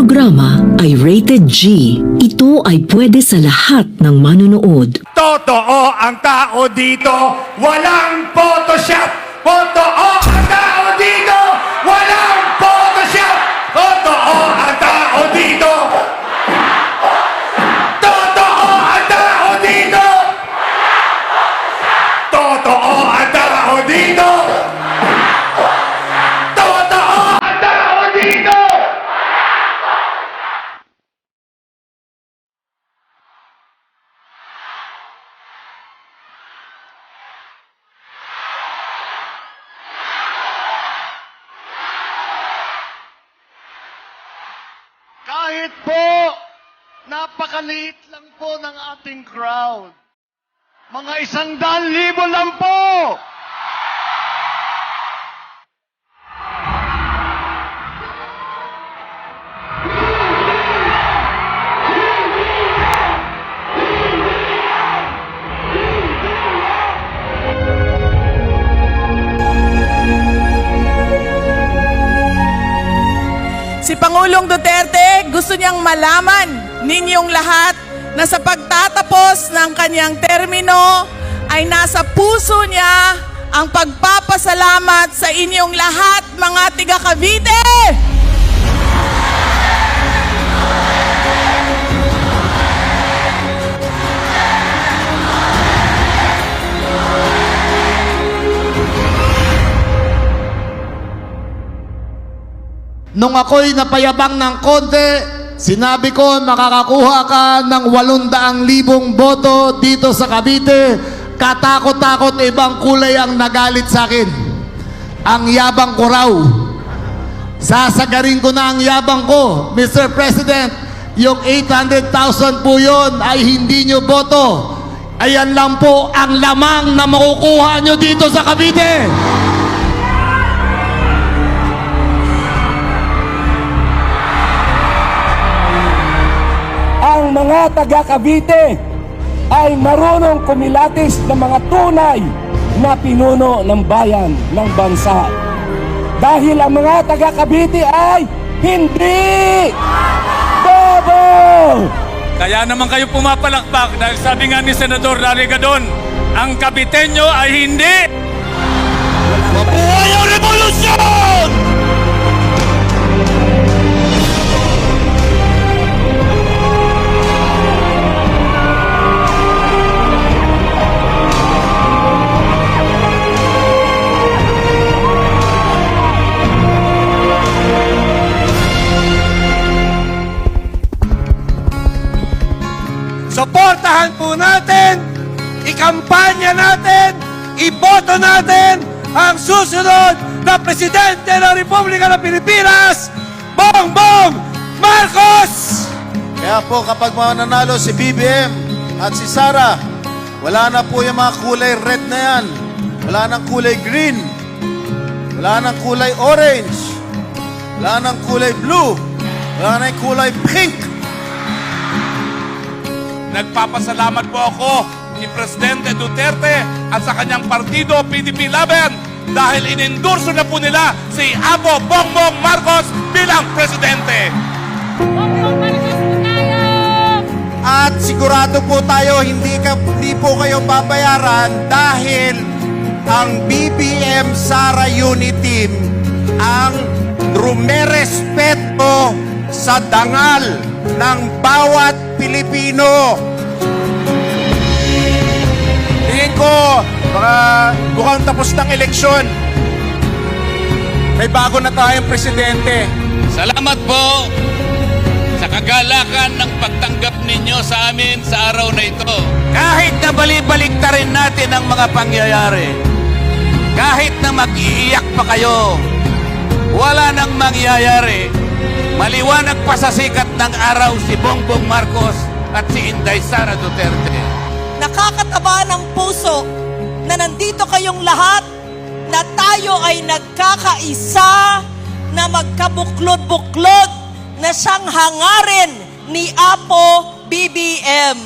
programa ay rated G. Ito ay pwede sa lahat ng manonood. Totoo ang tao dito, walang Photoshop! Totoo ang tao dito, walang Photoshop! Totoo ang tao dito! Totoo ang tao dito! Totoo ang tao dito! Totoo ang tao dito! Kahit po, napakaliit lang po ng ating crowd. Mga 100,000 lang po! Si Pangulong Duterte gusto niyang malaman ninyong lahat na sa pagtatapos ng kanyang termino ay nasa puso niya ang pagpapasalamat sa inyong lahat, mga tiga Cavite! Nung ako'y napayabang ng konti, sinabi ko makakakuha ka ng 800,000 boto dito sa Cavite. Katakot-takot ibang kulay ang nagalit sa akin. Ang yabang ko raw. Sasagarin ko na ang yabang ko. Mr. President, yung 800,000 po yun ay hindi nyo boto. Ayan lang po ang lamang na makukuha nyo dito sa Cavite. Ang mga taga Cavite ay marunong kumilatis ng mga tunay na pinuno ng bayan ng bansa. Dahil ang mga taga Cavite ay hindi bobo! Kaya naman kayo pumapalakpak dahil sabi nga ni Senador Larry Gadon, ang Caviteño ay hindi. Mabuhay ang revolusyon! Suportahan po natin, ikampanya natin, iboto natin ang susunod na Presidente ng Republika ng Pilipinas, Bongbong Marcos! Kaya po kapag mananalo si BBM at si Sara, wala na po yung mga kulay red na yan. Wala nang kulay green. Wala nang kulay orange. Wala nang kulay blue. Wala nang kulay pink. Nagpapasalamat po ako ni Presidente Duterte at sa kanyang partido PDP Laban dahil inendorso na po nila si Apo Bongbong Marcos bilang Presidente. At sigurado po tayo hindi po kayo babayaran dahil ang BBM Sara Unity Team ang rumerespeto sa dangal ng bawat Pilipino. Tingin ko, mukhang tapos ng eleksyon. May bago na tayong presidente. Salamat po sa kagalakan ng pagtanggap ninyo sa amin sa araw na ito. Kahit na bali-baliktarin natin ang mga pangyayari, kahit na mag-iiyak pa kayo, wala nang mangyayari. Maliwanag pa sa sikat ng araw si Bongbong Marcos at si Inday Sara Duterte. Nakakataba ng puso na nandito kayong lahat na tayo ay nagkakaisa na magkabuklod-buklod na siyang hangarin ni Apo BBM.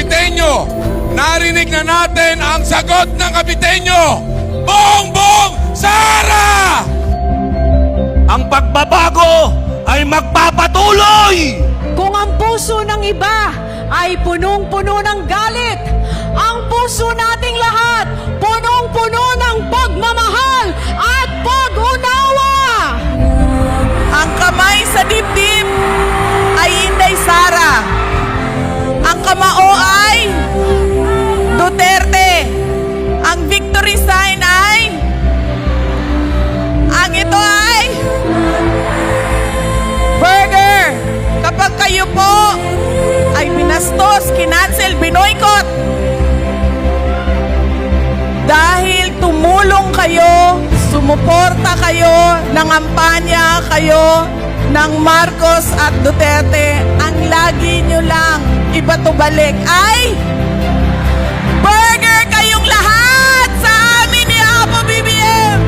Kabitenyo. Narinig na natin ang sagot ng Kabitenyo. Bongbong Sara! Ang pagbabago ay magpapatuloy! Kung ang puso ng iba ay punong-puno ng galit, ang puso nating lahat punong-puno ng pagmamahal at pag-unawa. Ang kamay sa dibdib ay Inday Sara. Ang kamao ay Duterte. Ang victory sign ay ito ay burger. Kapag kayo po ay binastos, kinancel, binoykot, dahil tumulong kayo, sumuporta kayo, nangampanya kayo ng Marcos at Duterte, ang lagi nyo lang ibatubalik ay burger kayong lahat sa amin ni Apo BBM!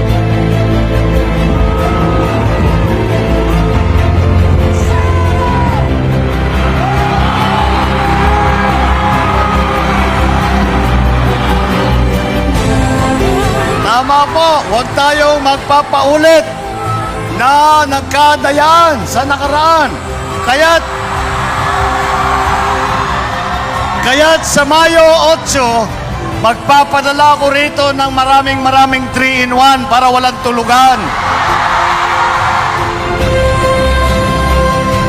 Tama po, huwag tayong magpapaulit na nagkadayan sa nakaraan. Kaya't sa Mayo 8, magpapadala ko rito ng maraming 3-in-1 para walang tulugan.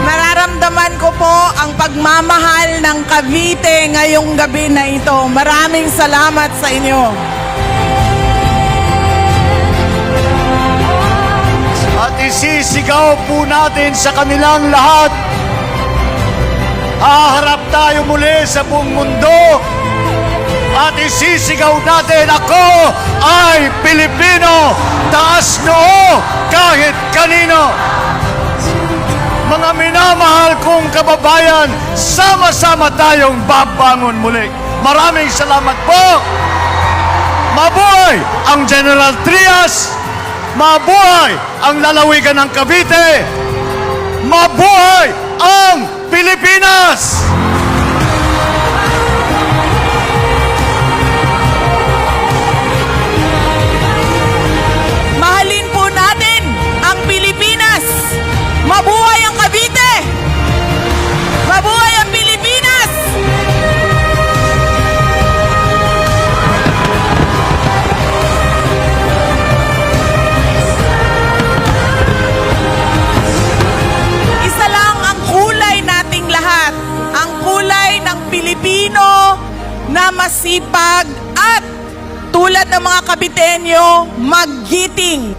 Nararamdaman ko po ang pagmamahal ng Cavite ngayong gabi na ito. Maraming salamat sa inyo. At isisigaw po natin sa kanilang lahat. Haharap tayo muli sa buong mundo. At isisigaw natin, ako ay Pilipino. Taas noo kahit kanino. Mga minamahal kong kababayan, sama-sama tayong babangon muli. Maraming salamat po. Mabuhay ang General Trias. Mabuhay ang lalawigan ng Cavite! Mabuhay ang Pilipinas! Mahalin po natin ang Pilipinas! Mabuhay ang Cavite! Mabuhay ang Pilipinas! Isa lang ang kulay nating lahat. Ang kulay ng Pilipino na masipag at tulad ng mga Kabitenyo, maggiting.